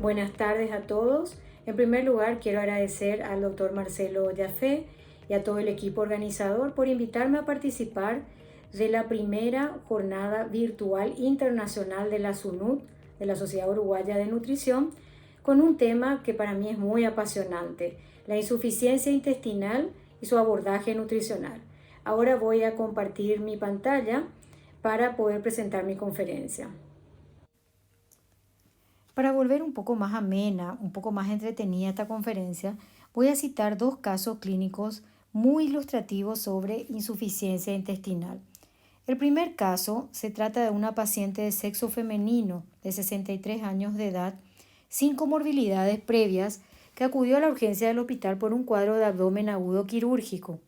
Buenas tardes a todos. En primer lugar, quiero agradecer al doctor Marcelo Jaffe y a todo el equipo organizador por invitarme a participar de la primera jornada virtual internacional de la SUNUT, de la Sociedad Uruguaya de Nutrición, con un tema que para mí es muy apasionante, la insuficiencia intestinal y su abordaje nutricional. Ahora voy a compartir mi pantalla para poder presentar mi conferencia. Para volver un poco más amena, un poco más entretenida esta conferencia, voy a citar dos casos clínicos muy ilustrativos sobre insuficiencia intestinal. El primer caso se trata de una paciente de sexo femenino de 63 años de edad, sin comorbilidades previas, que acudió a la urgencia del hospital por un cuadro de abdomen agudo quirúrgico.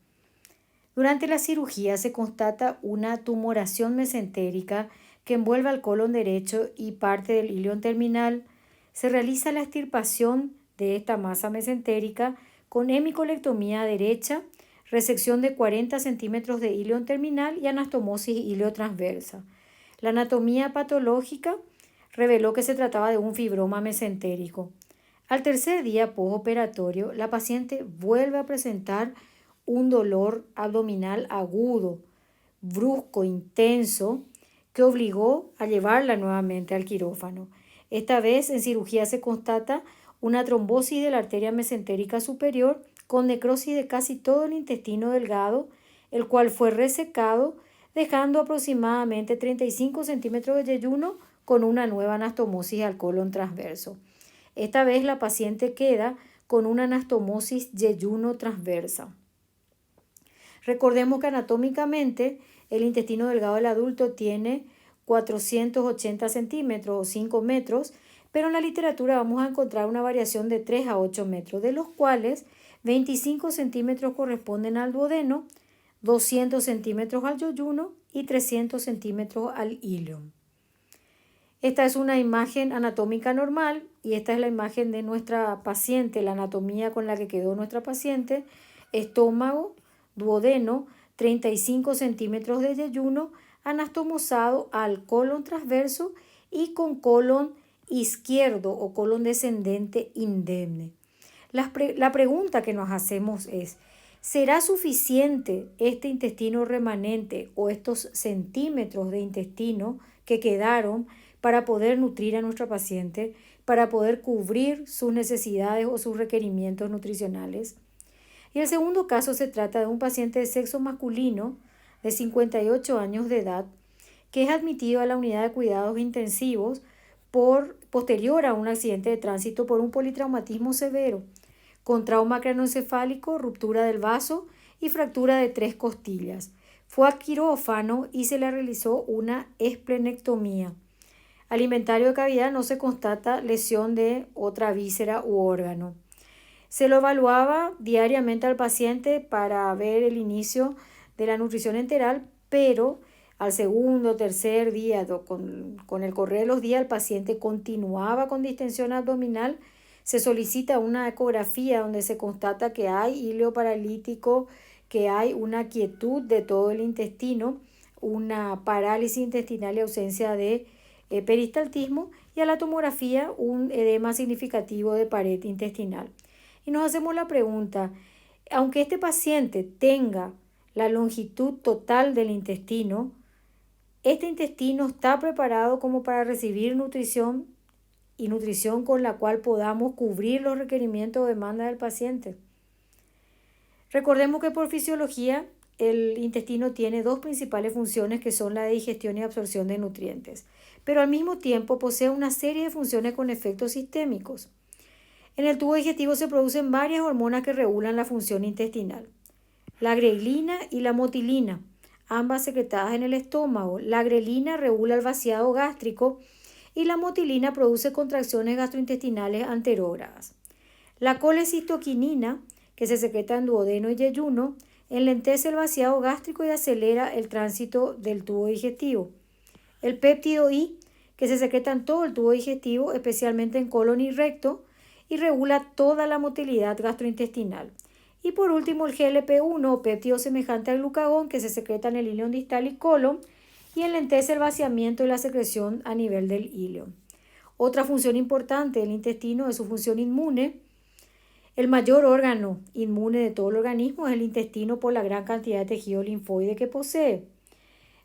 Durante la cirugía se constata una tumoración mesentérica que envuelve al colon derecho y parte del ilion terminal. Se realiza la extirpación de esta masa mesentérica con hemicolectomía derecha, resección de 40 centímetros de ilion terminal y anastomosis iliotransversa. La anatomía patológica reveló que se trataba de un fibroma mesentérico. Al tercer día postoperatorio, la paciente vuelve a presentar un dolor abdominal agudo, brusco, intenso, que obligó a llevarla nuevamente al quirófano. Esta vez en cirugía se constata una trombosis de la arteria mesentérica superior con necrosis de casi todo el intestino delgado, el cual fue resecado, dejando aproximadamente 35 centímetros de yeyuno con una nueva anastomosis al colon transverso. Esta vez la paciente queda con una anastomosis yeyuno transversa. Recordemos que anatómicamente el intestino delgado del adulto tiene 480 centímetros o 5 metros, pero en la literatura vamos a encontrar una variación de 3 a 8 metros, de los cuales 25 centímetros corresponden al duodeno, 200 centímetros al yoyuno y 300 centímetros al ilion. Esta es una imagen anatómica normal y esta es la imagen de nuestra paciente, la anatomía con la que quedó nuestra paciente, estómago, duodeno, 35 centímetros de yeyuno, anastomosado al colon transverso y con colon izquierdo o colon descendente indemne. La pregunta que nos hacemos es, ¿será suficiente este intestino remanente o estos centímetros de intestino que quedaron para poder nutrir a nuestra paciente, para poder cubrir sus necesidades o sus requerimientos nutricionales? Y el segundo caso se trata de un paciente de sexo masculino de 58 años de edad que es admitido a la unidad de cuidados intensivos posterior a un accidente de tránsito por un politraumatismo severo, con trauma craneoencefálico, ruptura del vaso y fractura de 3 costillas. Fue a quirófano y se le realizó una esplenectomía. Al inventario de cavidad no se constata lesión de otra víscera u órgano. Se lo evaluaba diariamente al paciente para ver el inicio de la nutrición enteral, pero al segundo o tercer día, con el correr de los días, el paciente continuaba con distensión abdominal. Se solicita una ecografía donde se constata que hay hilo paralítico, que hay una quietud de todo el intestino, una parálisis intestinal y ausencia de peristaltismo, y a la tomografía un edema significativo de pared intestinal. Y nos hacemos la pregunta, aunque este paciente tenga la longitud total del intestino, ¿este intestino está preparado como para recibir nutrición y nutrición con la cual podamos cubrir los requerimientos o demandas del paciente? Recordemos que por fisiología el intestino tiene dos principales funciones que son la de digestión y absorción de nutrientes, pero al mismo tiempo posee una serie de funciones con efectos sistémicos. En el tubo digestivo se producen varias hormonas que regulan la función intestinal. La grelina y la motilina, ambas secretadas en el estómago. La grelina regula el vaciado gástrico y la motilina produce contracciones gastrointestinales anterógradas. La colecistoquinina, que se secreta en duodeno y yeyuno, enlentece el vaciado gástrico y acelera el tránsito del tubo digestivo. el péptido I, que se secreta en todo el tubo digestivo, especialmente en colon y recto, y regula toda la motilidad gastrointestinal. Y por último, el GLP-1, péptido semejante al glucagón, que se secreta en el ileón distal y colon, y enlentece el vaciamiento y la secreción a nivel del ileón. Otra función importante del intestino es su función inmune. El mayor órgano inmune de todo el organismo es el intestino por la gran cantidad de tejido linfoide que posee.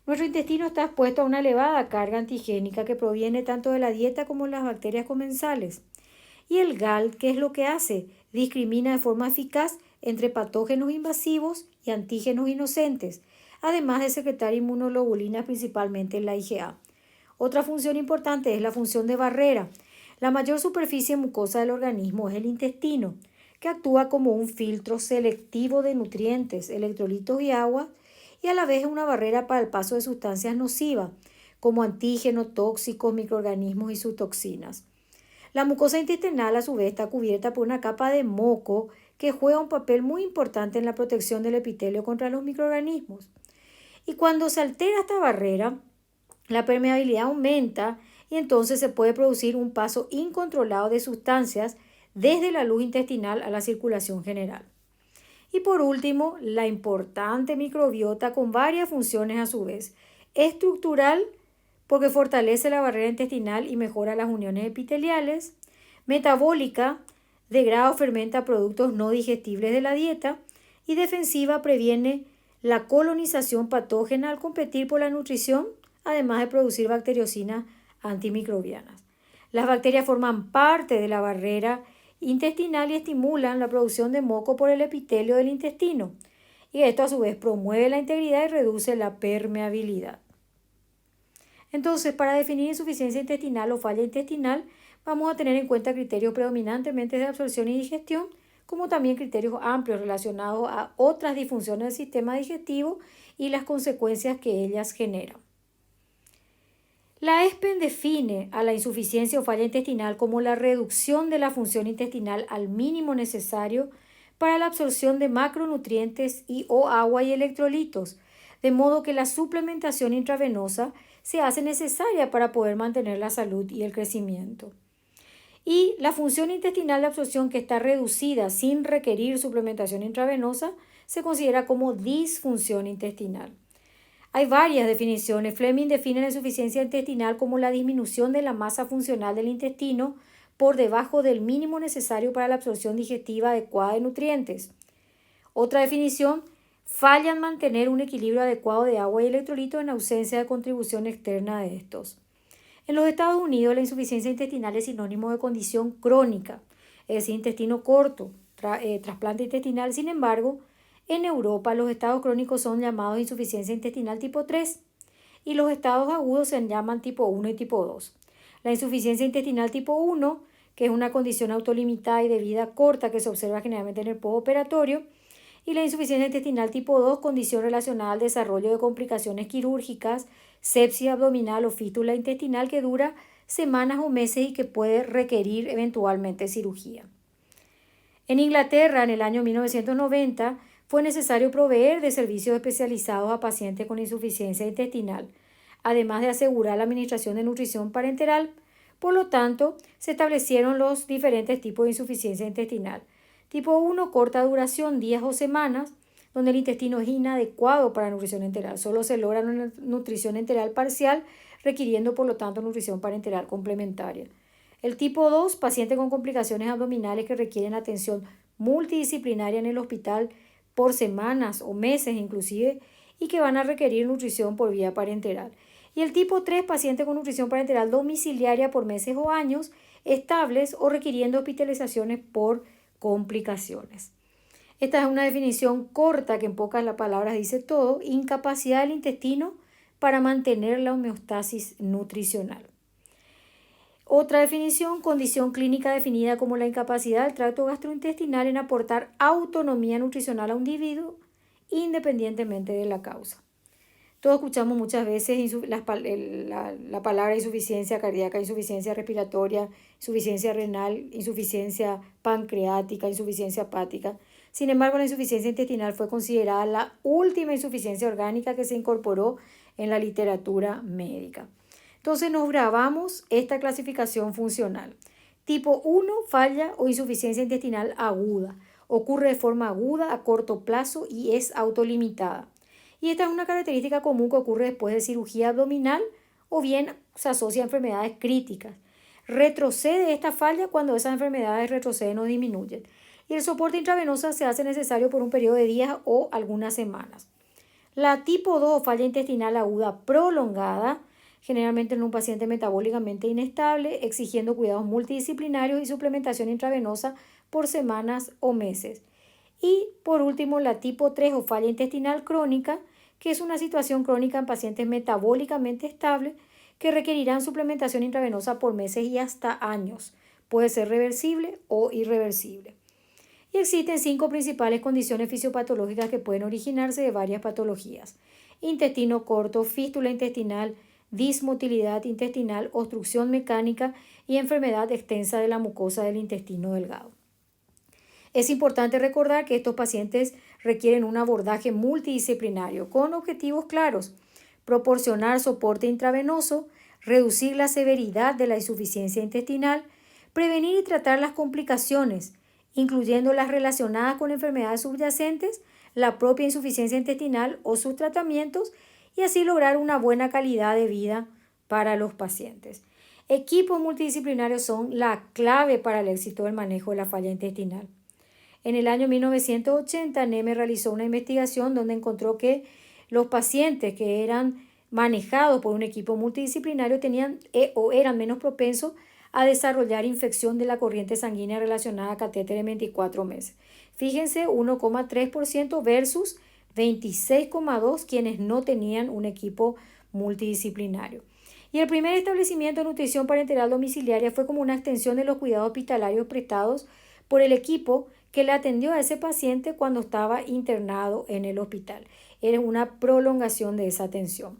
Nuestro intestino está expuesto a una elevada carga antigénica que proviene tanto de la dieta como de las bacterias comensales. Y el GAL, ¿qué es lo que hace? Discrimina de forma eficaz entre patógenos invasivos y antígenos inocentes, además de secretar inmunoglobulinas principalmente en la IgA. Otra función importante es la función de barrera. La mayor superficie mucosa del organismo es el intestino, que actúa como un filtro selectivo de nutrientes, electrolitos y agua, y a la vez es una barrera para el paso de sustancias nocivas, como antígenos, tóxicos, microorganismos y sus toxinas. La mucosa intestinal, a su vez, está cubierta por una capa de moco que juega un papel muy importante en la protección del epitelio contra los microorganismos. Y cuando se altera esta barrera, la permeabilidad aumenta y entonces se puede producir un paso incontrolado de sustancias desde la luz intestinal a la circulación general. Y por último, la importante microbiota con varias funciones a su vez. Estructural, porque fortalece la barrera intestinal y mejora las uniones epiteliales. Metabólica, degrada o fermenta productos no digestibles de la dieta. Y defensiva, previene la colonización patógena al competir por la nutrición, además de producir bacteriocinas antimicrobianas. Las bacterias forman parte de la barrera intestinal y estimulan la producción de moco por el epitelio del intestino. Y esto a su vez promueve la integridad y reduce la permeabilidad. Entonces, para definir insuficiencia intestinal o falla intestinal, vamos a tener en cuenta criterios predominantemente de absorción y digestión, como también criterios amplios relacionados a otras disfunciones del sistema digestivo y las consecuencias que ellas generan. La ESPEN define a la insuficiencia o falla intestinal como la reducción de la función intestinal al mínimo necesario para la absorción de macronutrientes y o agua y electrolitos, de modo que la suplementación intravenosa se hace necesaria para poder mantener la salud y el crecimiento. Y la función intestinal de absorción que está reducida sin requerir suplementación intravenosa se considera como disfunción intestinal. Hay varias definiciones. Fleming define la insuficiencia intestinal como la disminución de la masa funcional del intestino por debajo del mínimo necesario para la absorción digestiva adecuada de nutrientes. Otra definición, falla en mantener un equilibrio adecuado de agua y electrolitos en ausencia de contribución externa de estos. En los Estados Unidos, la insuficiencia intestinal es sinónimo de condición crónica, es decir, intestino corto, trasplante intestinal. Sin embargo, en Europa, los estados crónicos son llamados insuficiencia intestinal tipo 3 y los estados agudos se llaman tipo 1 y tipo 2. La insuficiencia intestinal tipo 1, que es una condición autolimitada y de vida corta que se observa generalmente en el postoperatorio, y la insuficiencia intestinal tipo 2, condición relacionada al desarrollo de complicaciones quirúrgicas, sepsis abdominal o fístula intestinal que dura semanas o meses y que puede requerir eventualmente cirugía. En Inglaterra, en el año 1990, fue necesario proveer de servicios especializados a pacientes con insuficiencia intestinal, además de asegurar la administración de nutrición parenteral. Por lo tanto, se establecieron los diferentes tipos de insuficiencia intestinal. Tipo 1, corta duración, días o semanas, donde el intestino es inadecuado para nutrición enteral. Solo se logra una nutrición enteral parcial, requiriendo por lo tanto nutrición parenteral complementaria. El tipo 2, paciente con complicaciones abdominales que requieren atención multidisciplinaria en el hospital por semanas o meses inclusive, y que van a requerir nutrición por vía parenteral. Y el tipo 3, paciente con nutrición parenteral domiciliaria por meses o años, estables o requiriendo hospitalizaciones por complicaciones. Esta es una definición corta que en pocas palabras dice todo: incapacidad del intestino para mantener la homeostasis nutricional. Otra definición, condición clínica definida como la incapacidad del tracto gastrointestinal en aportar autonomía nutricional a un individuo independientemente de la causa. Todos escuchamos muchas veces la palabra insuficiencia cardíaca, insuficiencia respiratoria, insuficiencia renal, insuficiencia pancreática, insuficiencia hepática. Sin embargo, la insuficiencia intestinal fue considerada la última insuficiencia orgánica que se incorporó en la literatura médica. Entonces nos grabamos esta clasificación funcional. Tipo 1, falla o insuficiencia intestinal aguda. Ocurre de forma aguda a corto plazo y es autolimitada. Y esta es una característica común que ocurre después de cirugía abdominal o bien se asocia a enfermedades críticas. Retrocede esta falla cuando esas enfermedades retroceden o disminuyen. Y el soporte intravenoso se hace necesario por un periodo de días o algunas semanas. La tipo 2, falla intestinal aguda prolongada, generalmente en un paciente metabólicamente inestable, exigiendo cuidados multidisciplinarios y suplementación intravenosa por semanas o meses. Y por último, la tipo 3 o falla intestinal crónica, que es una situación crónica en pacientes metabólicamente estables que requerirán suplementación intravenosa por meses y hasta años. Puede ser reversible o irreversible. Y existen 5 principales condiciones fisiopatológicas que pueden originarse de varias patologías: intestino corto, fístula intestinal, dismotilidad intestinal, obstrucción mecánica y enfermedad extensa de la mucosa del intestino delgado. Es importante recordar que estos pacientes requieren un abordaje multidisciplinario con objetivos claros: proporcionar soporte intravenoso, reducir la severidad de la insuficiencia intestinal, prevenir y tratar las complicaciones, incluyendo las relacionadas con enfermedades subyacentes, la propia insuficiencia intestinal o sus tratamientos, y así lograr una buena calidad de vida para los pacientes. Equipos multidisciplinarios son la clave para el éxito del manejo de la falla intestinal. En el año 1980, Neme realizó una investigación donde encontró que los pacientes que eran manejados por un equipo multidisciplinario tenían o eran menos propensos a desarrollar infección de la corriente sanguínea relacionada a catéter en 24 meses. Fíjense, 1,3% versus 26,2% quienes no tenían un equipo multidisciplinario. Y el primer establecimiento de nutrición parenteral domiciliaria fue como una extensión de los cuidados hospitalarios prestados por el equipo que le atendió a ese paciente cuando estaba internado en el hospital. Era una prolongación de esa atención.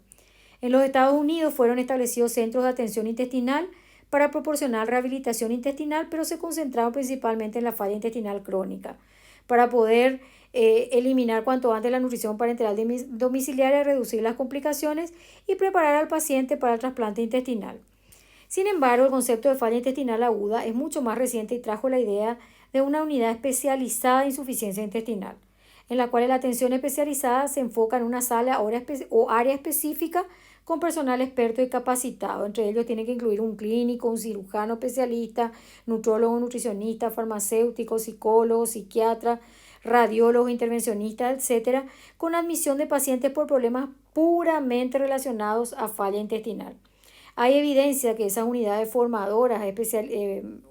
En los Estados Unidos fueron establecidos centros de atención intestinal para proporcionar rehabilitación intestinal, pero se concentraron principalmente en la falla intestinal crónica, para poder eliminar cuanto antes la nutrición parenteral domiciliaria, reducir las complicaciones y preparar al paciente para el trasplante intestinal. Sin embargo, el concepto de falla intestinal aguda es mucho más reciente y trajo la idea de una unidad especializada de insuficiencia intestinal, en la cual la atención especializada se enfoca en una sala o área específica con personal experto y capacitado. Entre ellos tiene que incluir un clínico, un cirujano especialista, nutrólogo, nutricionista, farmacéutico, psicólogo, psiquiatra, radiólogo, intervencionista, etcétera, con admisión de pacientes por problemas puramente relacionados a falla intestinal. Hay evidencia que esas unidades formadoras,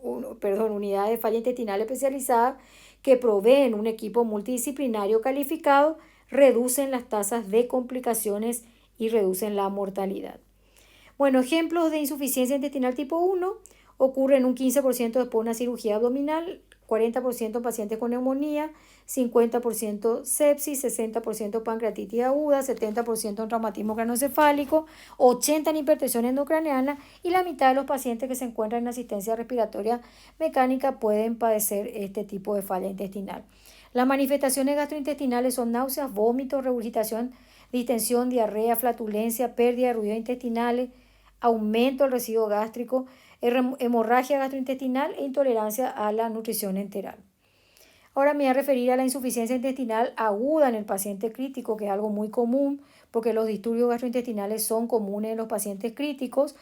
unidades de falla intestinal especializadas que proveen un equipo multidisciplinario calificado, reducen las tasas de complicaciones y reducen la mortalidad. Bueno, ejemplos de insuficiencia intestinal tipo 1 ocurren en un 15% después de una cirugía abdominal, 40% en pacientes con neumonía, 50% sepsis, 60% pancreatitis aguda, 70% en traumatismo craneoencefálico, 80% en hipertensión endocraneana y la mitad de los pacientes que se encuentran en asistencia respiratoria mecánica pueden padecer este tipo de falla intestinal. Las manifestaciones gastrointestinales son náuseas, vómitos, regurgitación, distensión, diarrea, flatulencia, pérdida de ruidos intestinales, aumento del residuo gástrico, hemorragia gastrointestinal e intolerancia a la nutrición enteral. Ahora me voy a referir a la insuficiencia intestinal aguda en el paciente crítico, que es algo muy común porque los disturbios gastrointestinales son comunes en los pacientes críticos.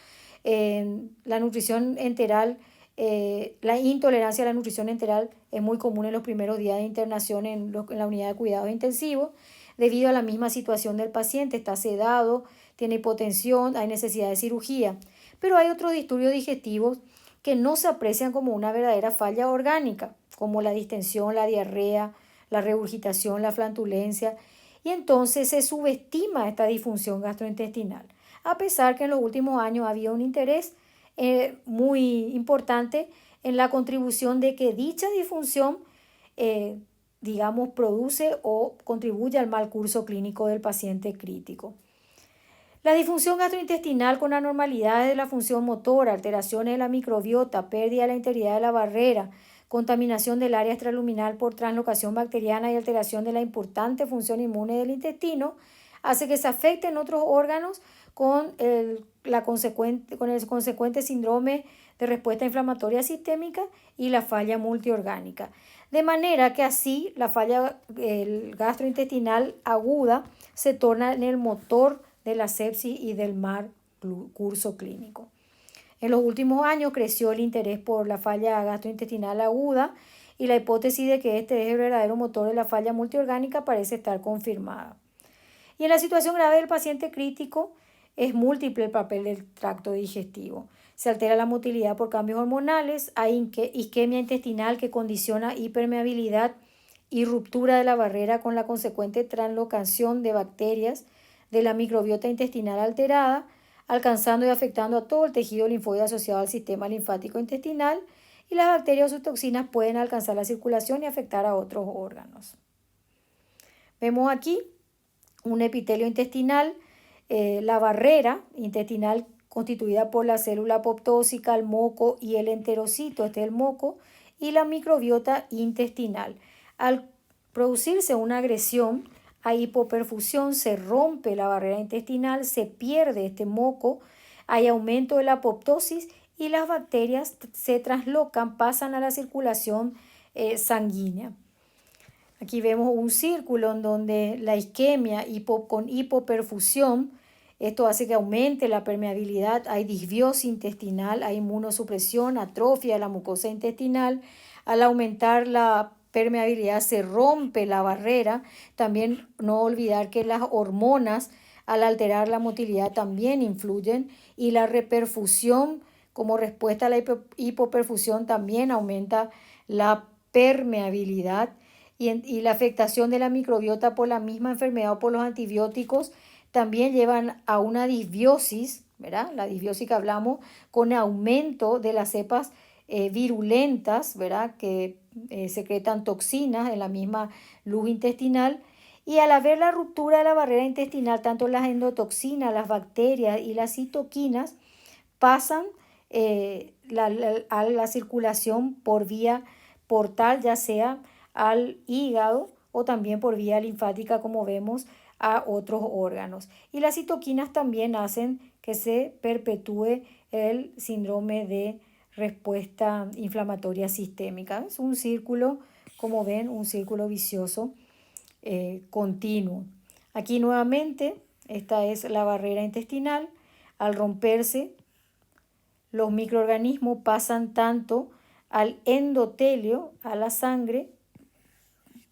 La nutrición enteral, la intolerancia a la nutrición enteral es muy común en los primeros días de internación en la unidad de cuidados intensivos, debido a la misma situación del paciente. Está sedado, tiene hipotensión, hay necesidad de cirugía. Pero hay otros disturbios digestivos que no se aprecian como una verdadera falla orgánica, como la distensión, la diarrea, la regurgitación, la flatulencia, y entonces se subestima esta disfunción gastrointestinal, a pesar que en los últimos años había un interés muy importante en la contribución de que dicha disfunción, produce o contribuye al mal curso clínico del paciente crítico. La disfunción gastrointestinal con anormalidades de la función motora, alteraciones de la microbiota, pérdida de la integridad de la barrera, contaminación del área extraluminal por translocación bacteriana y alteración de la importante función inmune del intestino, hace que se afecten otros órganos con el consecuente síndrome de respuesta inflamatoria sistémica y la falla multiorgánica. De manera que así la falla gastrointestinal aguda se torna en el motor de la sepsis y del mal curso clínico. En los últimos años creció el interés por la falla gastrointestinal aguda y la hipótesis de que este es el verdadero motor de la falla multiorgánica parece estar confirmada. Y en la situación grave del paciente crítico es múltiple el papel del tracto digestivo. Se altera la motilidad por cambios hormonales, hay isquemia intestinal que condiciona hipermeabilidad y ruptura de la barrera con la consecuente translocación de bacterias de la microbiota intestinal alterada, alcanzando y afectando a todo el tejido linfoide asociado al sistema linfático intestinal, y las bacterias o sus toxinas pueden alcanzar la circulación y afectar a otros órganos. Vemos aquí un epitelio intestinal, la barrera intestinal constituida por la célula apoptósica, el moco y el enterocito, este es el moco, y la microbiota intestinal. Al producirse una agresión a hipoperfusión, se rompe la barrera intestinal, se pierde este moco, hay aumento de la apoptosis y las bacterias se traslocan, pasan a la circulación sanguínea. Aquí vemos un círculo en donde la isquemia con hipoperfusión, esto hace que aumente la permeabilidad, hay disbiosis intestinal, hay inmunosupresión, atrofia de la mucosa intestinal. Al aumentar la permeabilidad se rompe la barrera. También no olvidar que las hormonas al alterar la motilidad también influyen, y la reperfusión como respuesta a la hipoperfusión también aumenta la permeabilidad. Y la afectación de la microbiota por la misma enfermedad o por los antibióticos también llevan a una disbiosis, ¿verdad? La disbiosis que hablamos, con aumento de las cepas virulentas, ¿verdad? Que secretan toxinas en la misma luz intestinal. Y al haber la ruptura de la barrera intestinal, tanto las endotoxinas, las bacterias y las citoquinas pasan a la circulación por vía portal, ya sea al hígado o también por vía linfática, como vemos, a otros órganos. Y las citoquinas también hacen que se perpetúe el síndrome de respuesta inflamatoria sistémica. Es un círculo, como ven, un círculo vicioso continuo. Aquí nuevamente, esta es la barrera intestinal. Al romperse, los microorganismos pasan tanto al endotelio, a la sangre,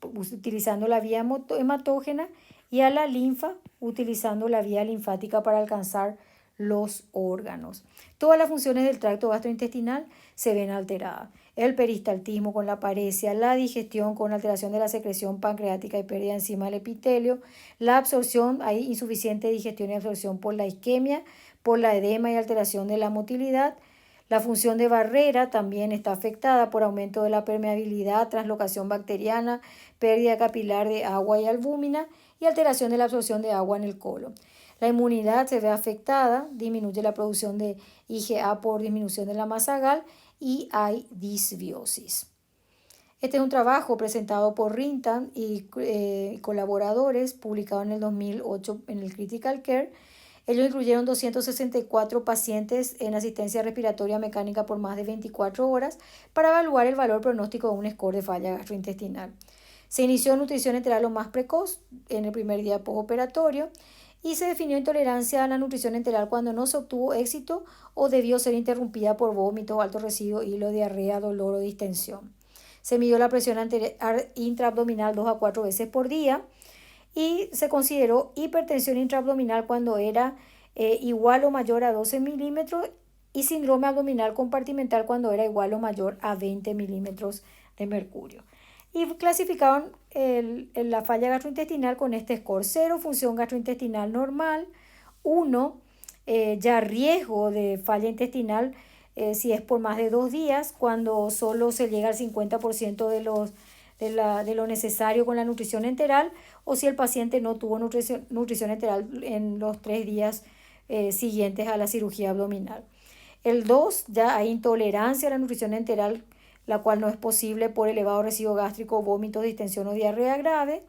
utilizando la vía hematógena, y a la linfa, utilizando la vía linfática para alcanzar los órganos. Todas las funciones del tracto gastrointestinal se ven alteradas. El peristaltismo con la paresia, la digestión con alteración de la secreción pancreática y pérdida de enzima del epitelio, la absorción, hay insuficiente digestión y absorción por la isquemia, por la edema y alteración de la motilidad. La función de barrera también está afectada por aumento de la permeabilidad, translocación bacteriana, pérdida capilar de agua y albúmina y alteración de la absorción de agua en el colon. La inmunidad se ve afectada, disminuye la producción de IgA por disminución de la masa gal y hay disbiosis. Este es un trabajo presentado por Rintan y colaboradores, publicado en el 2008 en el Critical Care. Ellos incluyeron 264 pacientes en asistencia respiratoria mecánica por más de 24 horas para evaluar el valor pronóstico de un score de falla gastrointestinal. Se inició nutrición enteral lo más precoz en el primer día postoperatorio y se definió intolerancia a la nutrición enteral cuando no se obtuvo éxito o debió ser interrumpida por vómitos, alto residuo, hilo, diarrea, dolor o distensión. Se midió la presión intraabdominal 2 a 4 veces por día y se consideró hipertensión intraabdominal cuando era igual o mayor a 12 milímetros y síndrome abdominal compartimental cuando era igual o mayor a 20 milímetros de mercurio. Y clasificaron la falla gastrointestinal con este score: 0, función gastrointestinal normal; 1, ya riesgo de falla intestinal si es por más de 2 días, cuando solo se llega al 50% de lo necesario con la nutrición enteral, o si el paciente no tuvo nutrición enteral en los 3 días siguientes a la cirugía abdominal. El 2, ya hay intolerancia a la nutrición enteral, la cual no es posible por elevado residuo gástrico, vómitos, distensión o diarrea grave.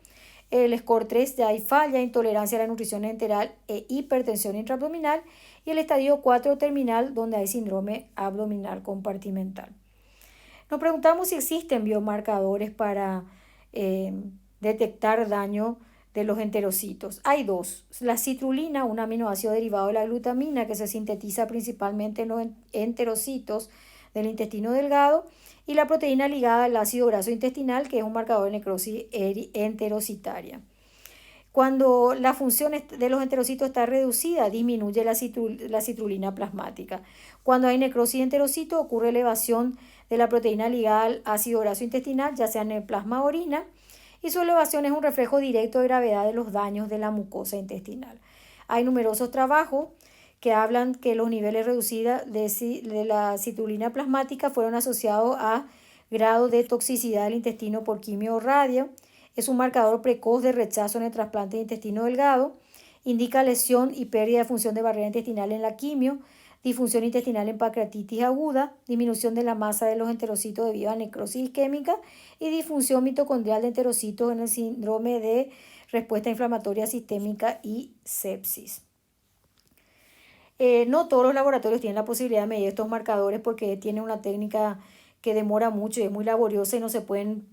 El score 3 ya hay falla, intolerancia a la nutrición enteral e hipertensión intraabdominal. Y el estadio 4 terminal, donde hay síndrome abdominal compartimental. Nos preguntamos si existen biomarcadores para detectar daño de los enterocitos. Hay dos. La citrulina, un aminoácido derivado de la glutamina que se sintetiza principalmente en los enterocitos del intestino delgado, y la proteína ligada al ácido graso intestinal, que es un marcador de necrosis enterocitaria. Cuando la función de los enterocitos está reducida, disminuye la citrulina plasmática. Cuando hay necrosis de enterocitos, ocurre elevación de la proteína ligada al ácido graso intestinal, ya sea en el plasma o orina, y su elevación es un reflejo directo de gravedad de los daños de la mucosa intestinal. Hay numerosos trabajos que hablan que los niveles reducidos de la citrulina plasmática fueron asociados a grado de toxicidad del intestino por quimio o radio. Es un marcador precoz de rechazo en el trasplante de intestino delgado. Indica lesión y pérdida de función de barrera intestinal en la quimio, disfunción intestinal en pancreatitis aguda, disminución de la masa de los enterocitos debido a necrosis isquémica y disfunción mitocondrial de enterocitos en el síndrome de respuesta inflamatoria sistémica y sepsis. No todos los laboratorios tienen la posibilidad de medir estos marcadores porque tienen una técnica que demora mucho y es muy laboriosa y no se pueden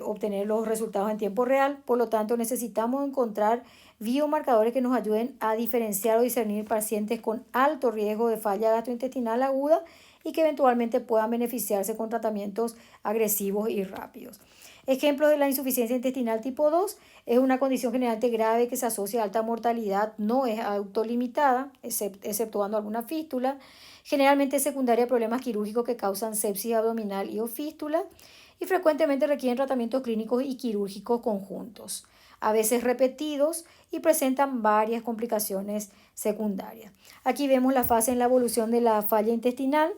obtener los resultados en tiempo real. Por lo tanto, necesitamos encontrar biomarcadores que nos ayuden a diferenciar o discernir pacientes con alto riesgo de falla gastrointestinal aguda y que eventualmente puedan beneficiarse con tratamientos agresivos y rápidos. Ejemplo de la insuficiencia intestinal tipo 2 es una condición generalmente grave que se asocia a alta mortalidad, no es autolimitada, exceptuando alguna fístula, generalmente secundaria a problemas quirúrgicos que causan sepsis abdominal y o fístula, y frecuentemente requieren tratamientos clínicos y quirúrgicos conjuntos, a veces repetidos, y presentan varias complicaciones secundarias. Aquí vemos la fase en la evolución de la falla intestinal,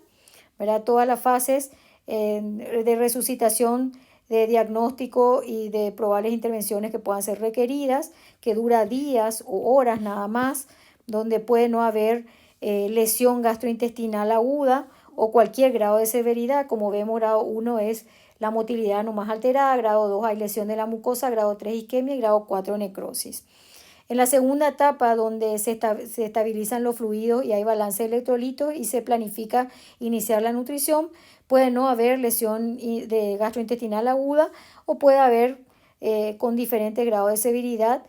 ¿verdad? Todas las fases de resucitación, de diagnóstico y de probables intervenciones que puedan ser requeridas, que dura días o horas nada más, donde puede no haber lesión gastrointestinal aguda o cualquier grado de severidad. Como vemos, grado 1 es la motilidad no más alterada, grado 2 hay lesión de la mucosa, grado 3 isquemia y grado 4 necrosis. En la segunda etapa, donde se estabilizan los fluidos y hay balance de electrolitos y se planifica iniciar la nutrición, puede no haber lesión de gastrointestinal aguda o puede haber con diferentes grados de severidad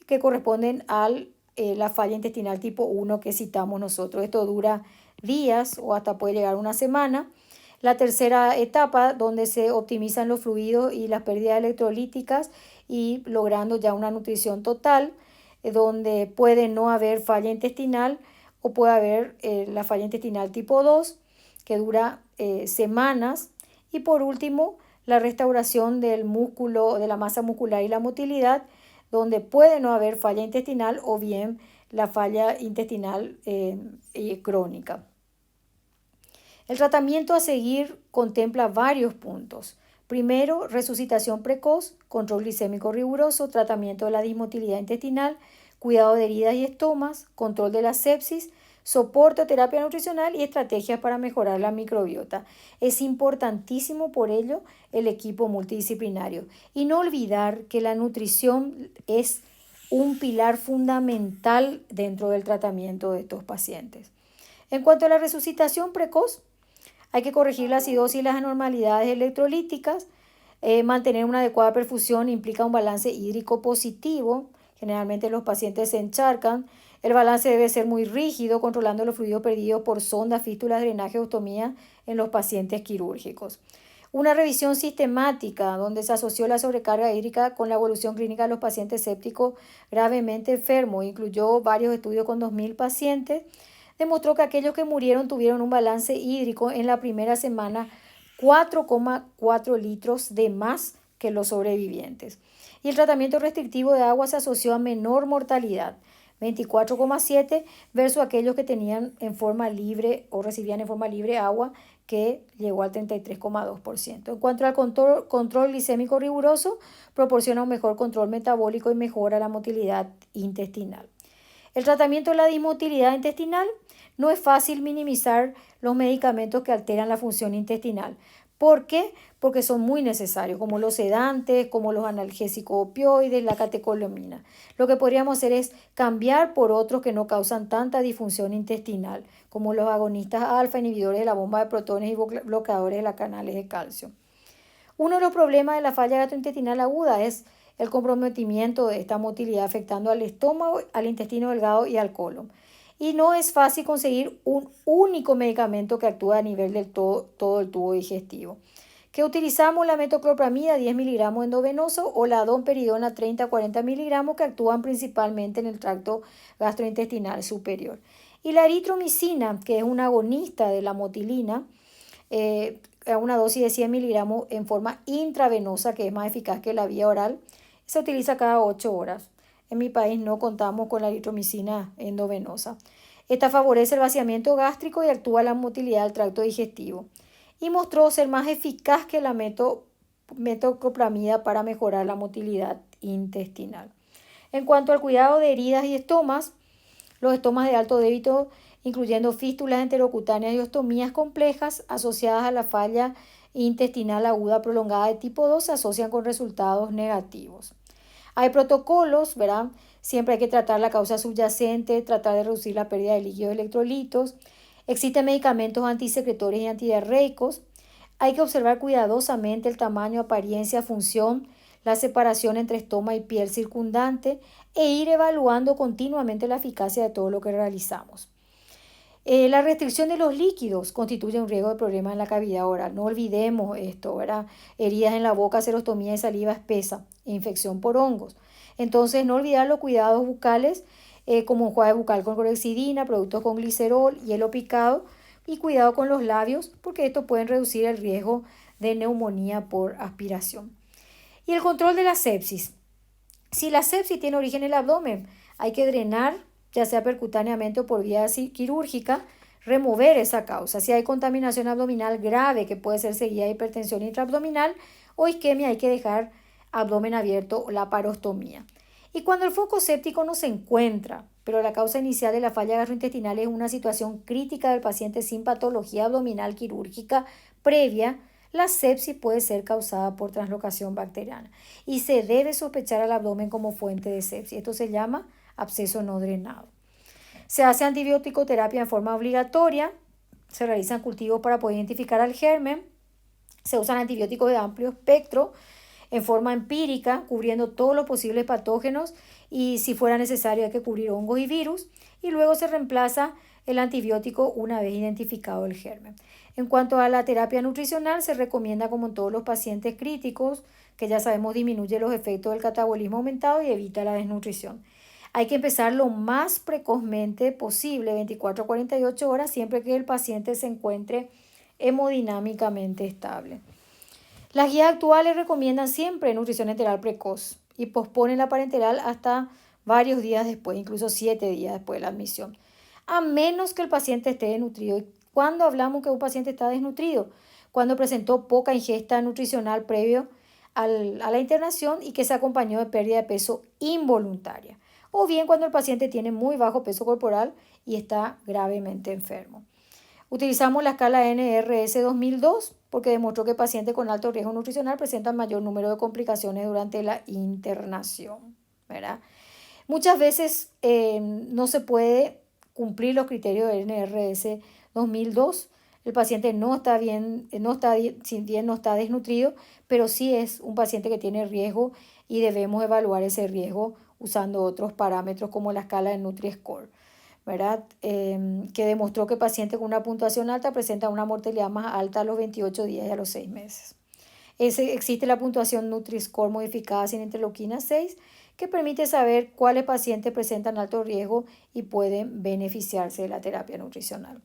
que corresponden a la falla intestinal tipo 1 que citamos nosotros. Esto dura días o hasta puede llegar a una semana. La tercera etapa, donde se optimizan los fluidos y las pérdidas electrolíticas y logrando ya una nutrición total, donde puede no haber falla intestinal o puede haber la falla intestinal tipo 2, que dura semanas. Y por último, la restauración del músculo, de la masa muscular y la motilidad, donde puede no haber falla intestinal o bien la falla intestinal crónica. El tratamiento a seguir contempla varios puntos. Primero, resucitación precoz, control glicémico riguroso, tratamiento de la dismotilidad intestinal, cuidado de heridas y estomas, control de la sepsis, soporte o terapia nutricional y estrategias para mejorar la microbiota. Es importantísimo por ello el equipo multidisciplinario. Y no olvidar que la nutrición es un pilar fundamental dentro del tratamiento de estos pacientes. En cuanto a la resucitación precoz, hay que corregir la acidosis y las anormalidades electrolíticas. Mantener una adecuada perfusión implica un balance hídrico positivo. Generalmente los pacientes se encharcan. El balance debe ser muy rígido, controlando los fluidos perdidos por sondas, fístulas, drenaje, ostomía en los pacientes quirúrgicos. Una revisión sistemática donde se asoció la sobrecarga hídrica con la evolución clínica de los pacientes sépticos gravemente enfermos. Incluyó varios estudios con 2.000 pacientes. Demostró que aquellos que murieron tuvieron un balance hídrico en la primera semana 4,4 litros de más que los sobrevivientes. Y el tratamiento restrictivo de agua se asoció a menor mortalidad, 24,7 versus aquellos que tenían en forma libre o recibían en forma libre agua, que llegó al 33,2%. En cuanto al control glicémico riguroso, proporciona un mejor control metabólico y mejora la motilidad intestinal. El tratamiento de la dismotilidad intestinal: no es fácil minimizar los medicamentos que alteran la función intestinal. ¿Por qué? Porque son muy necesarios, como los sedantes, como los analgésicos opioides, la catecolamina. Lo que podríamos hacer es cambiar por otros que no causan tanta disfunción intestinal, como los agonistas alfa, inhibidores de la bomba de protones y bloqueadores de los canales de calcio. Uno de los problemas de la falla gastrointestinal aguda es el comprometimiento de esta motilidad afectando al estómago, al intestino delgado y al colon. Y no es fácil conseguir un único medicamento que actúe a nivel del todo el tubo digestivo. Que utilizamos la metoclopramida 10 miligramos endovenoso o la domperidona 30 a 40 miligramos que actúan principalmente en el tracto gastrointestinal superior. Y la eritromicina, que es un agonista de la motilina, a una dosis de 100 miligramos en forma intravenosa, que es más eficaz que la vía oral, se utiliza cada 8 horas. En mi país no contamos con la eritromicina endovenosa. Esta favorece el vaciamiento gástrico y actúa la motilidad del tracto digestivo. Y mostró ser más eficaz que la metoclopramida para mejorar la motilidad intestinal. En cuanto al cuidado de heridas y estomas, los estomas de alto débito, incluyendo fístulas enterocutáneas y ostomías complejas asociadas a la falla intestinal aguda prolongada de tipo 2, se asocian con resultados negativos. Hay protocolos, ¿verdad? Siempre hay que tratar la causa subyacente, tratar de reducir la pérdida de líquidos electrolitos. Existen medicamentos antisecretores y antidiarreicos. Hay que observar cuidadosamente el tamaño, apariencia, función, la separación entre estoma y piel circundante e ir evaluando continuamente la eficacia de todo lo que realizamos. La restricción de los líquidos constituye un riesgo de problema en la cavidad oral. No olvidemos esto, ¿verdad? Heridas en la boca, serostomía y saliva espesa, infección por hongos. Entonces, no olvidar los cuidados bucales, como enjuague bucal con clorhexidina, productos con glicerol, hielo picado y cuidado con los labios, porque esto puede reducir el riesgo de neumonía por aspiración. Y el control de la sepsis. Si la sepsis tiene origen en el abdomen, hay que drenar, ya sea percutáneamente o por vía quirúrgica, remover esa causa. Si hay contaminación abdominal grave que puede ser seguida de hipertensión intraabdominal o isquemia, hay que dejar abdomen abierto o la parostomía. Y cuando el foco séptico no se encuentra, pero la causa inicial de la falla gastrointestinal es una situación crítica del paciente sin patología abdominal quirúrgica previa, la sepsis puede ser causada por translocación bacteriana y se debe sospechar al abdomen como fuente de sepsis. Esto se llama absceso no drenado. Se hace antibiótico-terapia en forma obligatoria, se realizan cultivos para poder identificar al germen, se usan antibióticos de amplio espectro en forma empírica, cubriendo todos los posibles patógenos y si fuera necesario hay que cubrir hongos y virus y luego se reemplaza el antibiótico una vez identificado el germen. En cuanto a la terapia nutricional, se recomienda como en todos los pacientes críticos, que ya sabemos disminuye los efectos del catabolismo aumentado y evita la desnutrición. Hay que empezar lo más precozmente posible, 24 a 48 horas, siempre que el paciente se encuentre hemodinámicamente estable. Las guías actuales recomiendan siempre nutrición enteral precoz y posponen la parenteral hasta varios días después, incluso 7 días después de la admisión, a menos que el paciente esté desnutrido. ¿Y cuándo hablamos que un paciente está desnutrido? Cuando presentó poca ingesta nutricional previo a la internación y que se acompañó de pérdida de peso involuntaria, o bien cuando el paciente tiene muy bajo peso corporal y está gravemente enfermo. Utilizamos la escala NRS 2002 porque demostró que pacientes con alto riesgo nutricional presentan mayor número de complicaciones durante la internación, ¿verdad? Muchas veces no se puede cumplir los criterios de NRS 2002. El paciente no está desnutrido, pero sí es un paciente que tiene riesgo y debemos evaluar ese riesgo usando otros parámetros como la escala de Nutri-Score, ¿verdad? Que demostró que pacientes con una puntuación alta presentan una mortalidad más alta a los 28 días y a los 6 meses. Existe la puntuación Nutri-Score modificada sin interleuquina 6, que permite saber cuáles pacientes presentan alto riesgo y pueden beneficiarse de la terapia nutricional.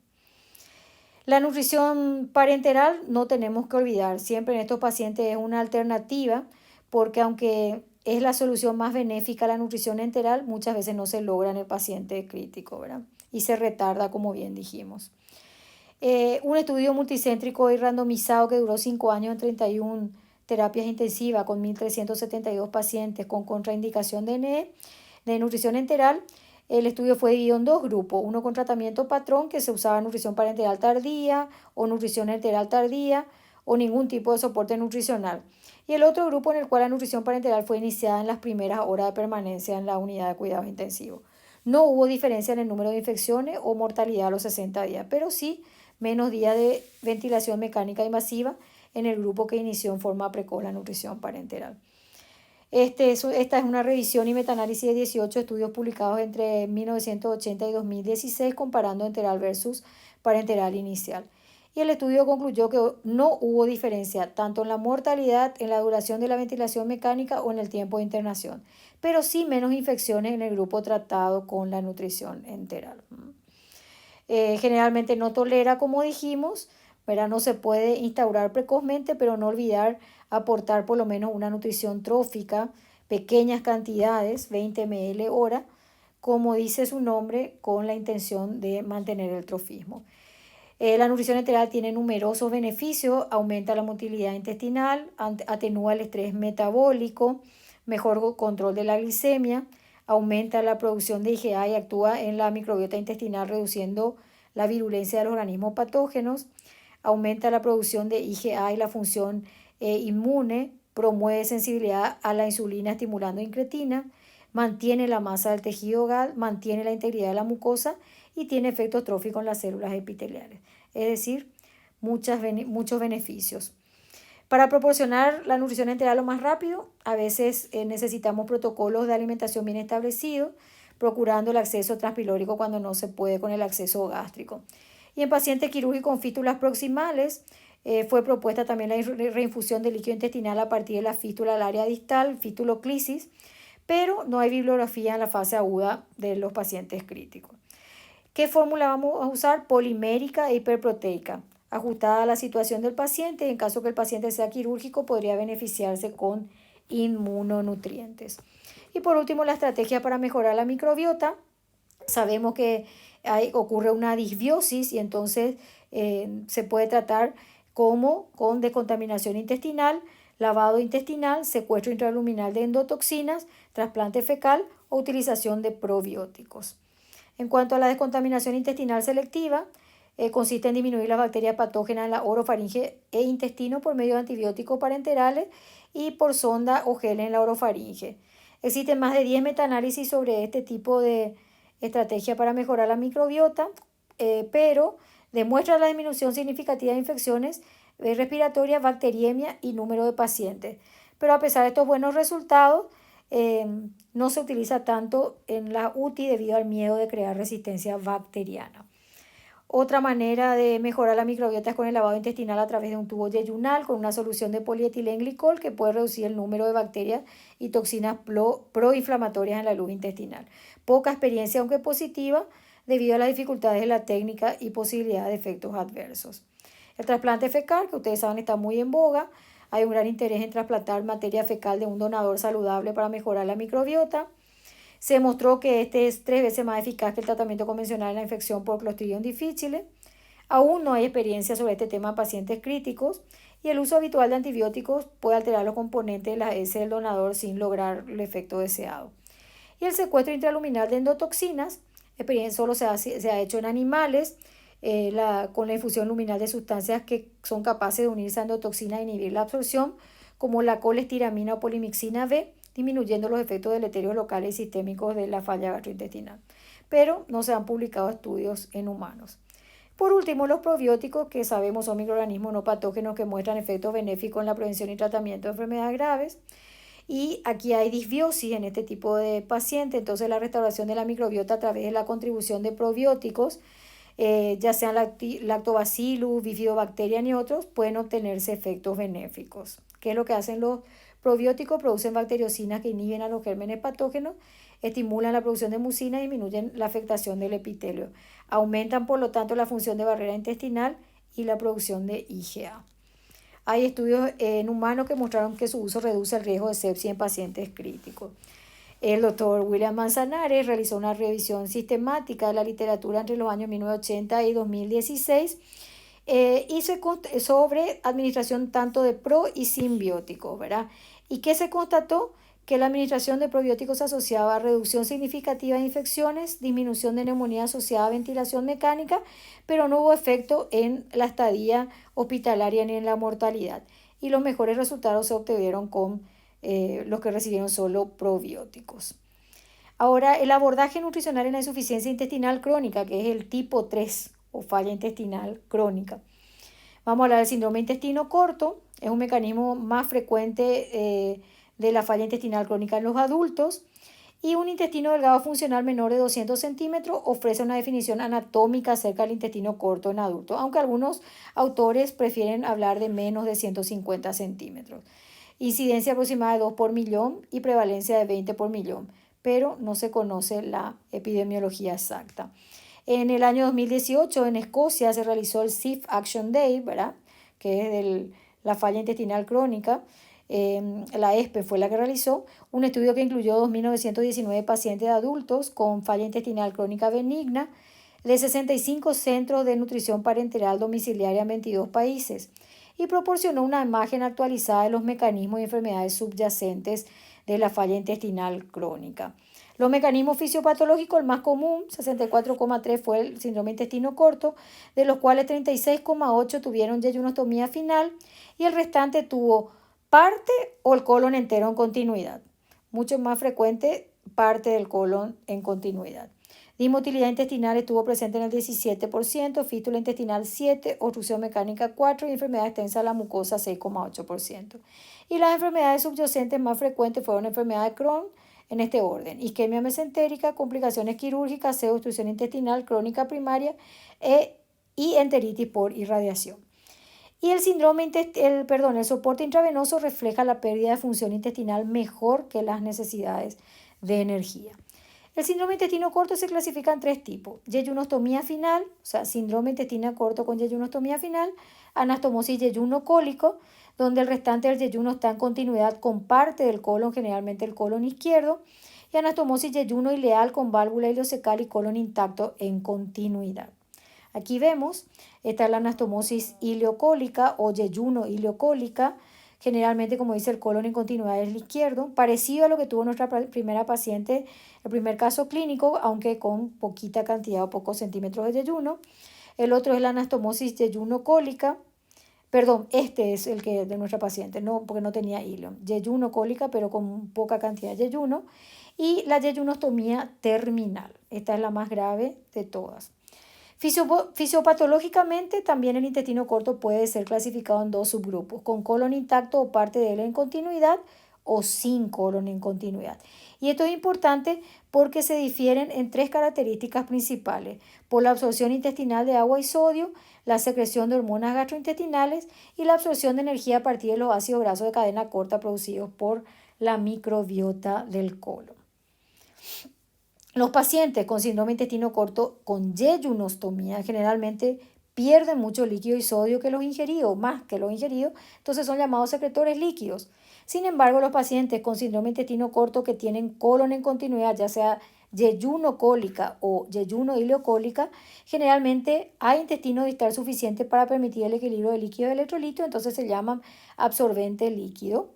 La nutrición parenteral no tenemos que olvidar, siempre en estos pacientes es una alternativa porque aunque es la solución más benéfica a la nutrición enteral, muchas veces no se logra en el paciente crítico, ¿verdad? Y se retarda, como bien dijimos. Un estudio multicéntrico y randomizado que duró 5 años en 31 terapias intensivas con 1.372 pacientes con contraindicación de NE, de nutrición enteral. El estudio fue dividido en 2 grupos, uno con tratamiento patrón que se usaba nutrición parenteral tardía o nutrición enteral tardía, o ningún tipo de soporte nutricional. Y el otro grupo en el cual la nutrición parenteral fue iniciada en las primeras horas de permanencia en la unidad de cuidados intensivos. No hubo diferencia en el número de infecciones o mortalidad a los 60 días, pero sí menos días de ventilación mecánica invasiva en el grupo que inició en forma precoz la nutrición parenteral. Esta es una revisión y metaanálisis de 18 estudios publicados entre 1980 y 2016 comparando enteral versus parenteral inicial. Y el estudio concluyó que no hubo diferencia tanto en la mortalidad, en la duración de la ventilación mecánica o en el tiempo de internación, pero sí menos infecciones en el grupo tratado con la nutrición enteral. Generalmente no tolera, como dijimos, ¿verdad? No se puede instaurar precozmente, pero no olvidar aportar por lo menos una nutrición trófica, pequeñas cantidades, 20 ml hora, como dice su nombre, con la intención de mantener el trofismo. La nutrición enteral tiene numerosos beneficios, aumenta la motilidad intestinal, atenúa el estrés metabólico, mejor control de la glicemia, aumenta la producción de IgA y actúa en la microbiota intestinal reduciendo la virulencia de los organismos patógenos, aumenta la producción de IgA y la función inmune, promueve sensibilidad a la insulina estimulando incretina, mantiene la masa del tejido GAD, mantiene la integridad de la mucosa y tiene efectos tróficos en las células epiteliales. Es decir, muchos beneficios. Para proporcionar la nutrición enteral lo más rápido, a veces necesitamos protocolos de alimentación bien establecidos, procurando el acceso transpilórico cuando no se puede con el acceso gástrico. Y en pacientes quirúrgicos con fístulas proximales, fue propuesta también la reinfusión de líquido intestinal a partir de la fístula al área distal, fistuloclisis, pero no hay bibliografía en la fase aguda de los pacientes críticos. ¿Qué fórmula vamos a usar? Polimérica e hiperproteica, ajustada a la situación del paciente. En caso que el paciente sea quirúrgico, podría beneficiarse con inmunonutrientes. Y por último, la estrategia para mejorar la microbiota. Sabemos que ocurre una disbiosis y entonces se puede tratar como con descontaminación intestinal, lavado intestinal, secuestro intraluminal de endotoxinas, trasplante fecal o utilización de probióticos. En cuanto a la descontaminación intestinal selectiva, consiste en disminuir las bacterias patógenas en la orofaringe e intestino por medio de antibióticos parenterales y por sonda o gel en la orofaringe. Existen más de 10 metaanálisis sobre este tipo de estrategia para mejorar la microbiota, pero demuestra la disminución significativa de infecciones respiratorias, bacteriemia y número de pacientes. Pero a pesar de estos buenos resultados, no se utiliza tanto en la UTI debido al miedo de crear resistencia bacteriana. Otra manera de mejorar la microbiota es con el lavado intestinal a través de un tubo yeyunal con una solución de polietilenglicol que puede reducir el número de bacterias y toxinas proinflamatorias en la luz intestinal. Poca experiencia, aunque positiva, debido a las dificultades de la técnica y posibilidad de efectos adversos. El trasplante fecal, que ustedes saben está muy en boga. Hay un gran interés en trasplantar materia fecal de un donador saludable para mejorar la microbiota. Se demostró que este es 3 veces más eficaz que el tratamiento convencional en la infección por Clostridium difficile. Aún no hay experiencia sobre este tema en pacientes críticos y el uso habitual de antibióticos puede alterar los componentes de la S del donador sin lograr el efecto deseado. Y el secuestro intraluminal de endotoxinas, solo se ha hecho en animales con la infusión luminal de sustancias que son capaces de unirse a endotoxina e inhibir la absorción, como la colestiramina o polimixina B, disminuyendo los efectos deleterios locales y sistémicos de la falla gastrointestinal. Pero no se han publicado estudios en humanos. Por último, los probióticos, que sabemos son microorganismos no patógenos que muestran efectos benéficos en la prevención y tratamiento de enfermedades graves. Y aquí hay disbiosis en este tipo de pacientes, entonces la restauración de la microbiota a través de la contribución de probióticos, ya sean lactobacillus, bifidobacterian y otros, pueden obtenerse efectos benéficos. ¿Qué es lo que hacen los probióticos? Producen bacteriocinas que inhiben a los gérmenes patógenos, estimulan la producción de mucina y disminuyen la afectación del epitelio. Aumentan, por lo tanto, la función de barrera intestinal y la producción de IgA. Hay estudios en humanos que mostraron que su uso reduce el riesgo de sepsis en pacientes críticos. El doctor William Manzanares realizó una revisión sistemática de la literatura entre los años 1980 y 2016 sobre administración tanto de pro y simbióticos, ¿verdad? ¿Y qué se constató? que la administración de probióticos asociaba a reducción significativa de infecciones, disminución de neumonía asociada a ventilación mecánica, pero no hubo efecto en la estadía hospitalaria ni en la mortalidad. Y los mejores resultados se obtuvieron con los que recibieron solo probióticos. Ahora, el abordaje nutricional en la insuficiencia intestinal crónica, que es el tipo 3 o falla intestinal crónica. Vamos a hablar del síndrome de intestino corto, es un mecanismo más frecuente de la falla intestinal crónica en los adultos, y un intestino delgado funcional menor de 200 centímetros ofrece una definición anatómica acerca del intestino corto en adultos, aunque algunos autores prefieren hablar de menos de 150 centímetros. Incidencia aproximada de 2 por millón y prevalencia de 20 por millón, pero no se conoce la epidemiología exacta. En el año 2018 en Escocia se realizó el SIF Action Day, ¿verdad? Que es de la falla intestinal crónica. La ESPE fue la que realizó un estudio que incluyó 2.919 pacientes adultos con falla intestinal crónica benigna de 65 centros de nutrición parenteral domiciliaria en 22 países y proporcionó una imagen actualizada de los mecanismos y enfermedades subyacentes de la falla intestinal crónica. Los mecanismos fisiopatológicos, el más común, 64,3 fue el síndrome de intestino corto, de los cuales 36,8 tuvieron yeyunostomía final y el restante tuvo parte o el colon entero en continuidad. Mucho más frecuente parte del colon en continuidad. Dismotilidad intestinal estuvo presente en el 17%, fístula intestinal 7%, obstrucción mecánica 4% y enfermedad extensa de la mucosa 6,8%. Y las enfermedades subyacentes más frecuentes fueron enfermedad de Crohn, en este orden: isquemia mesentérica, complicaciones quirúrgicas, obstrucción intestinal crónica primaria y enteritis por irradiación. Y el el soporte intravenoso refleja la pérdida de función intestinal mejor que las necesidades de energía. El síndrome de intestino corto se clasifica en 3 tipos: yeyunostomía final, o sea, síndrome de intestino corto con yeyunostomía final; anastomosis yeyuno cólico, donde el restante del yeyuno está en continuidad con parte del colon, generalmente el colon izquierdo; y anastomosis yeyuno ileal con válvula ileocecal y colon intacto en continuidad. Aquí vemos, esta es la anastomosis ileocólica o yeyuno ileocólica. Generalmente, como dice, el colon en continuidad es el izquierdo, parecido a lo que tuvo nuestra primera paciente, el primer caso clínico, aunque con poquita cantidad o pocos centímetros de yeyuno. El otro es la anastomosis yeyuno-cólica. Perdón, este es el que de nuestra paciente, no, porque no tenía hilo. Yeyuno-cólica, pero con poca cantidad de yeyuno. Y la yeyunostomía terminal. Esta es la más grave de todas. Fisiopatológicamente, también el intestino corto puede ser clasificado en 2 subgrupos: con colon intacto o parte de él en continuidad, o sin colon en continuidad. Y esto es importante porque se difieren en 3 características principales: por la absorción intestinal de agua y sodio, la secreción de hormonas gastrointestinales y la absorción de energía a partir de los ácidos grasos de cadena corta producidos por la microbiota del colon. Los pacientes con síndrome de intestino corto con yeyunostomía generalmente pierden mucho líquido y sodio que los ingeridos, más que los ingeridos, entonces son llamados secretores líquidos. Sin embargo, los pacientes con síndrome de intestino corto que tienen colon en continuidad, ya sea yeyuno-cólica o yeyuno-ileocólica, generalmente hay intestino distal suficiente para permitir el equilibrio de líquido y electrolito, entonces se llaman absorbente líquido.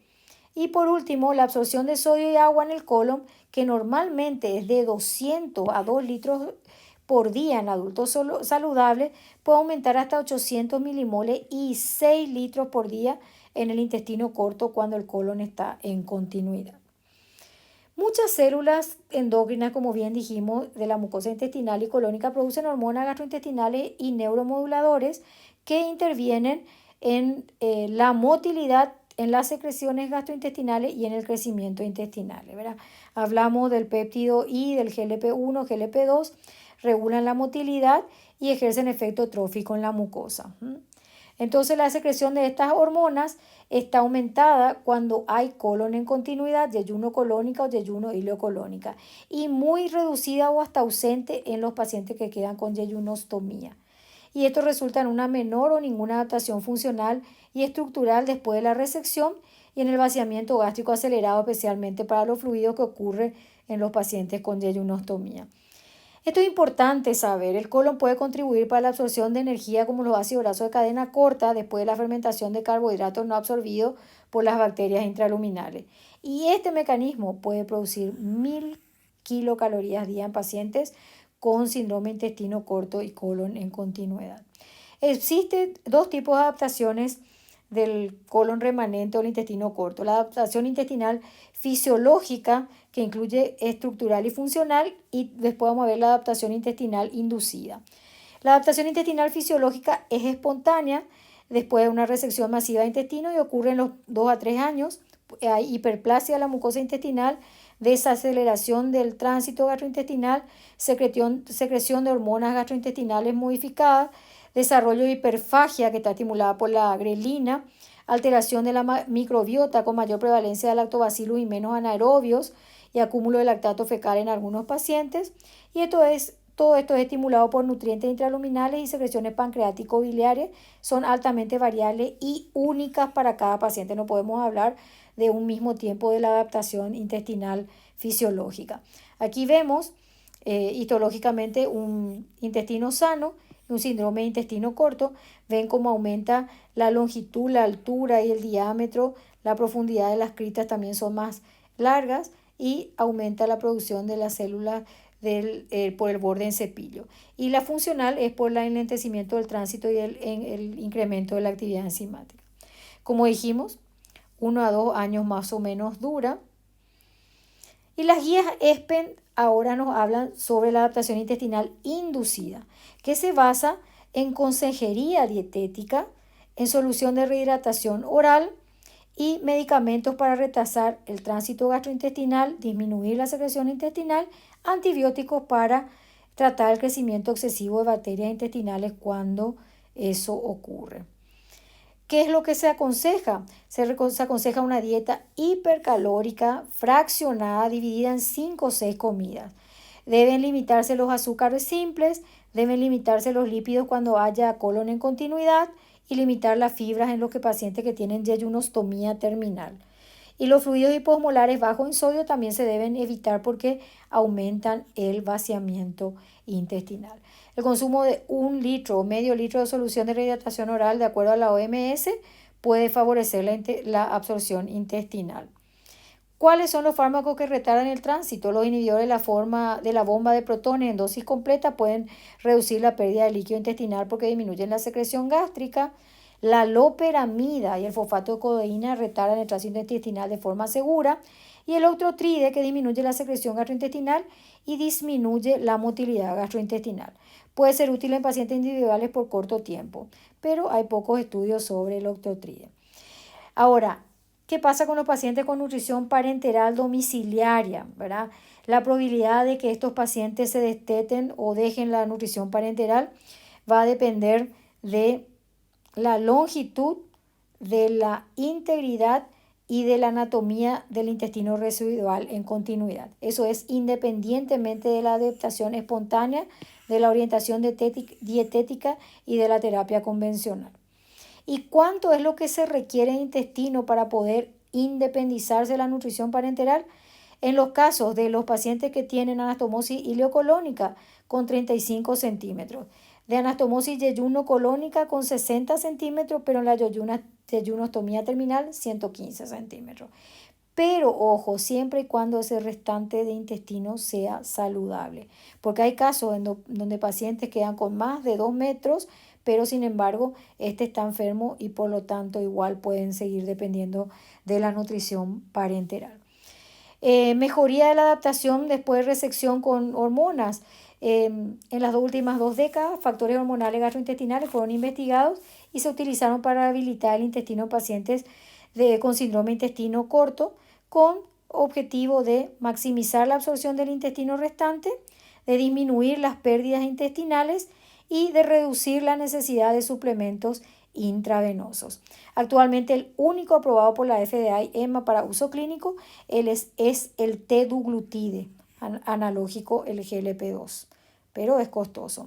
Y por último, la absorción de sodio y agua en el colon, que normalmente es de 200 a 2 litros por día en adultos saludables, puede aumentar hasta 800 milimoles y 6 litros por día en el intestino corto cuando el colon está en continuidad. Muchas células endócrinas, como bien dijimos, de la mucosa intestinal y colónica producen hormonas gastrointestinales y neuromoduladores que intervienen en la motilidad, en las secreciones gastrointestinales y en el crecimiento intestinal, ¿verdad? Hablamos del péptido I, del GLP-1, GLP-2, regulan la motilidad y ejercen efecto trófico en la mucosa. Entonces, la secreción de estas hormonas está aumentada cuando hay colon en continuidad, yeyuno colónica o yeyuno ileocolónica, y muy reducida o hasta ausente en los pacientes que quedan con yeyunostomía. Y esto resulta en una menor o ninguna adaptación funcional y estructural después de la resección y en el vaciamiento gástrico acelerado, especialmente para los fluidos, que ocurre en los pacientes con yeyunostomía. Esto es importante saber. El colon puede contribuir para la absorción de energía como los ácidos grasos de cadena corta después de la fermentación de carbohidratos no absorbidos por las bacterias intraluminales. Y este mecanismo puede producir 1000 kilocalorías día en pacientes con síndrome de intestino corto y colon en continuidad. Existen dos tipos de adaptaciones del colon remanente o el intestino corto. La adaptación intestinal fisiológica, que incluye estructural y funcional, y después vamos a ver la adaptación intestinal inducida. La adaptación intestinal fisiológica es espontánea después de una resección masiva de intestino y ocurre en los 2 a 3 años. Hay hiperplasia de la mucosa intestinal, desaceleración del tránsito gastrointestinal, secreción de hormonas gastrointestinales modificadas, desarrollo de hiperfagia que está estimulada por la grelina, alteración de la microbiota con mayor prevalencia de lactobacillus y menos anaerobios y acúmulo de lactato fecal en algunos pacientes. Y todo esto es estimulado por nutrientes intraluminales y secreciones pancreático-biliares. Son altamente variables y únicas para cada paciente. No podemos hablar de un mismo tiempo de la adaptación intestinal fisiológica. Aquí vemos histológicamente un intestino sano, un síndrome de intestino corto. Ven cómo aumenta la longitud, la altura y el diámetro. La profundidad de las criptas también son más largas y aumenta la producción de las células por el borde en cepillo. Y la funcional es por el enlentecimiento del tránsito y el incremento de la actividad enzimática. Como dijimos, 1 a 2 años más o menos dura. Y las guías ESPEN ahora nos hablan sobre la adaptación intestinal inducida, que se basa en consejería dietética, en solución de rehidratación oral y medicamentos para retrasar el tránsito gastrointestinal, disminuir la secreción intestinal, antibióticos para tratar el crecimiento excesivo de bacterias intestinales cuando eso ocurre. ¿Qué es lo que se aconseja? Se aconseja una dieta hipercalórica, fraccionada, dividida en 5 o 6 comidas. Deben limitarse los azúcares simples, deben limitarse los lípidos cuando haya colon en continuidad y limitar las fibras en los pacientes que tienen yeyunostomía terminal. Y los fluidos hiposmolares bajos en sodio también se deben evitar porque aumentan el vaciamiento intestinal. El consumo de 1 litro o medio litro de solución de rehidratación oral, de acuerdo a la OMS, puede favorecer la absorción intestinal. ¿Cuáles son los fármacos que retardan el tránsito? Los inhibidores de la bomba de protones en dosis completa pueden reducir la pérdida de líquido intestinal porque disminuyen la secreción gástrica. La loperamida y el fosfato de codeína retardan el tránsito intestinal de forma segura. Y el octrotride, que disminuye la secreción gastrointestinal y disminuye la motilidad gastrointestinal. Puede ser útil en pacientes individuales por corto tiempo, pero hay pocos estudios sobre el octrotride. Ahora, ¿qué pasa con los pacientes con nutrición parenteral domiciliaria? ¿Verdad? La probabilidad de que estos pacientes se desteten o dejen la nutrición parenteral va a depender de la longitud, de la integridad y de la anatomía del intestino residual en continuidad. Eso es independientemente de la adaptación espontánea, de la orientación dietética y de la terapia convencional. ¿Y cuánto es lo que se requiere de intestino para poder independizarse de la nutrición parenteral? En los casos de los pacientes que tienen anastomosis ileocolónica con 35 centímetros, de anastomosis yeyunocolónica con 60 centímetros, pero en la yeyunostomía terminal 115 centímetros. Pero ojo, siempre y cuando ese restante de intestino sea saludable, porque hay casos donde pacientes quedan con más de 2 metros, pero sin embargo este está enfermo y por lo tanto igual pueden seguir dependiendo de la nutrición parenteral. Mejoría de la adaptación después de resección con hormonas. En las últimas 2 décadas, factores hormonales gastrointestinales fueron investigados y se utilizaron para rehabilitar el intestino en pacientes con síndrome de intestino corto, con objetivo de maximizar la absorción del intestino restante, de disminuir las pérdidas intestinales y de reducir la necesidad de suplementos intravenosos. Actualmente el único aprobado por la FDA y EMA para uso clínico es el teduglutide, analógico el GLP-2, pero es costoso.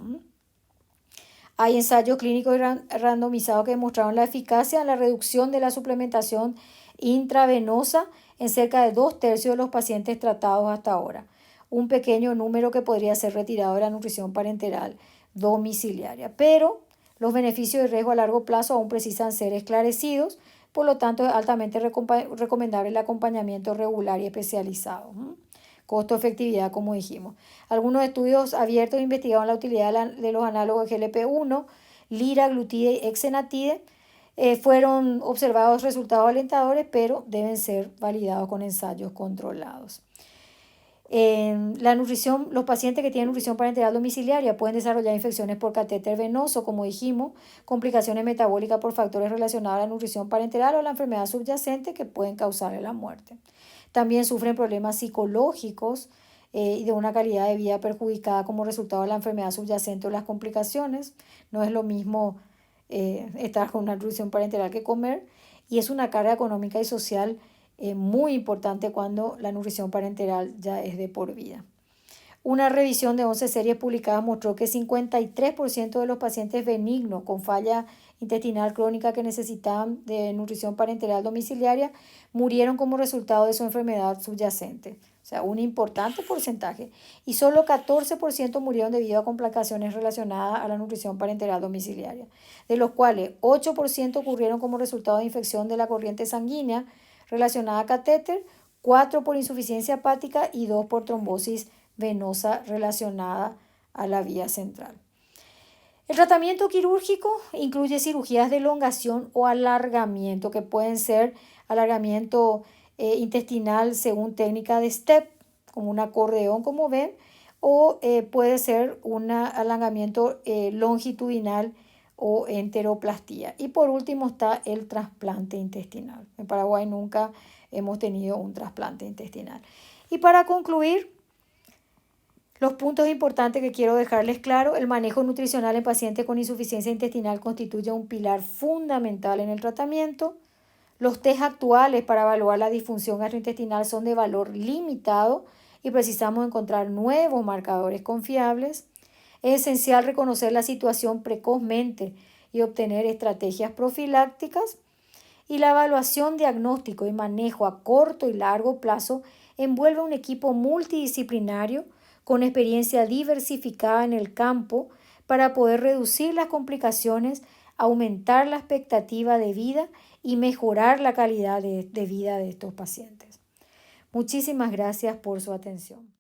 Hay ensayos clínicos randomizados que demostraron la eficacia en la reducción de la suplementación intravenosa en cerca de 2/3 de los pacientes tratados hasta ahora. un pequeño número que podría ser retirado de la nutrición parenteral domiciliaria. Pero los beneficios y riesgos a largo plazo aún precisan ser esclarecidos, por lo tanto es altamente recomendable el acompañamiento regular y especializado. Costo-efectividad, como dijimos. Algunos estudios abiertos investigaron la utilidad de los análogos de GLP-1, liraglutide y exenatide. Fueron observados resultados alentadores, pero deben ser validados con ensayos controlados. La nutrición, los pacientes que tienen nutrición parenteral domiciliaria pueden desarrollar infecciones por catéter venoso, como dijimos, complicaciones metabólicas por factores relacionados a la nutrición parenteral o la enfermedad subyacente que pueden causarle la muerte. También sufren problemas psicológicos y de una calidad de vida perjudicada como resultado de la enfermedad subyacente o las complicaciones. No es lo mismo estar con una nutrición parenteral que comer, y es una carga económica y social muy importante cuando la nutrición parenteral ya es de por vida. Una revisión de 11 series publicadas mostró que 53% de los pacientes benignos con falla intestinal crónica que necesitaban de nutrición parenteral domiciliaria murieron como resultado de su enfermedad subyacente. O sea, un importante porcentaje. Y solo 14% murieron debido a complicaciones relacionadas a la nutrición parenteral domiciliaria, de los cuales 8% ocurrieron como resultado de infección de la corriente sanguínea relacionada a catéter, 4 por insuficiencia hepática y 2 por trombosis venosa relacionada a la vía central. El tratamiento quirúrgico incluye cirugías de elongación o alargamiento, que pueden ser alargamiento intestinal según técnica de STEP, como un acordeón, como ven, o puede ser un alargamiento longitudinal o enteroplastía. Y por último está el trasplante intestinal. En Paraguay nunca hemos tenido un trasplante intestinal. Y para concluir, los puntos importantes que quiero dejarles claro: el manejo nutricional en pacientes con insuficiencia intestinal constituye un pilar fundamental en el tratamiento. Los test actuales para evaluar la disfunción gastrointestinal son de valor limitado y precisamos encontrar nuevos marcadores confiables. Es esencial reconocer la situación precozmente y obtener estrategias profilácticas. Y la evaluación, diagnóstico y manejo a corto y largo plazo envuelve un equipo multidisciplinario con experiencia diversificada en el campo para poder reducir las complicaciones, aumentar la expectativa de vida y mejorar la calidad de vida de estos pacientes. Muchísimas gracias por su atención.